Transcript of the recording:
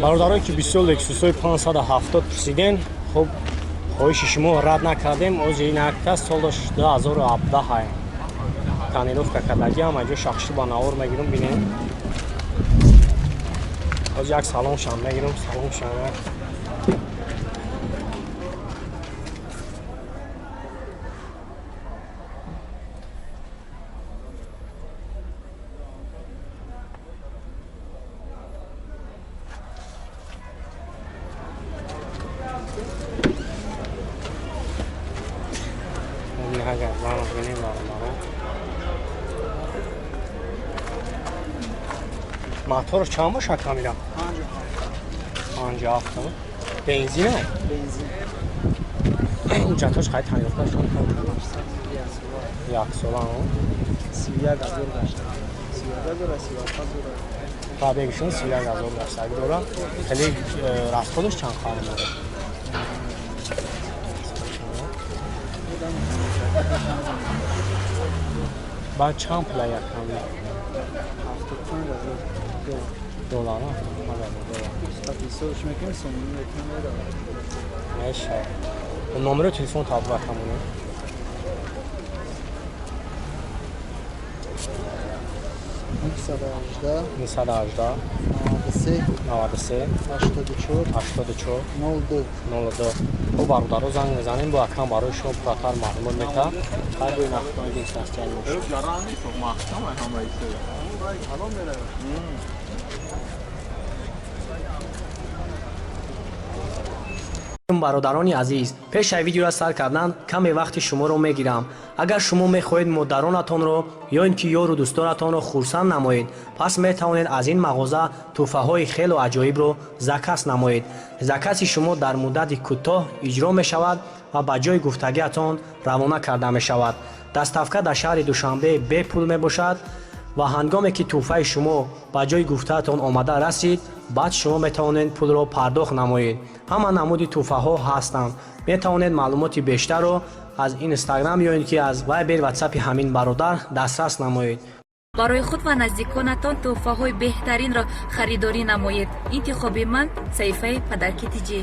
бародарое ки бисёр лексусҳои 570 пурсиден, хуб хоҳиши шумо рад накардем. Ози инакта солаш 2017 тонировка кардаги ҳам аҷо шахши ба навор мегирам бинем. Ози як салоншам мегирам, салоншам. Motor çağımı şakamıyla? 57. Benzin mi? Benzin. Ucatoş kayıt tanıyorlar şu an. Yaksı olan o. Sivya gazol başta. Sivya gazol. Tabii ki şunu sivya gazol başta. Bir de oran. Hele rastgele çan kalmadı. Ben çan play yakamı. Dolar ha? Neyse. Numara telefon tabi rakamını. Nisada Ajda 93 84 02. O barudaro zang mezanim bu akam baroy shom puratar ma'lumot meta. Har bu naqdon dinshastyan mosh. Jarani to mahkama hamayse. Halom mere. бародарони азиз, пешай видеоро сар кардан каме вақти шуморо мегирам. Агар шумо мехоҳед модаронатонро ё ин ки ёру дӯстонатонро хурсанд намоед, пас метавонед аз ин мағоза тӯҳфаҳои хелу аҷоибро закас намоед. Закаси шумо дар муддати кӯтоҳ иҷро мешавад ва ба ҷои гуфтагиатон равона карда мешавад. Дастафка дар шаҳри Душанбе бепул мебошад ва ҳангоме ки тӯҳфаи шумо ба ҷои гуфтаатон омада расид, баъд шумо метавонед пулро пардохт намоед. ҳама намуди тӯҳфаҳо ҳастанд. метавонед маълумоти бештарро аз Инстаграм ё ин ки аз Вайбер ватсапи ҳамин бародар дастрас намоед. барои худ ва наздиконатон тӯҳфаҳои беҳтаринро харидорӣ намоед. интихоби ман саҳифаи Падарки Тиҷи.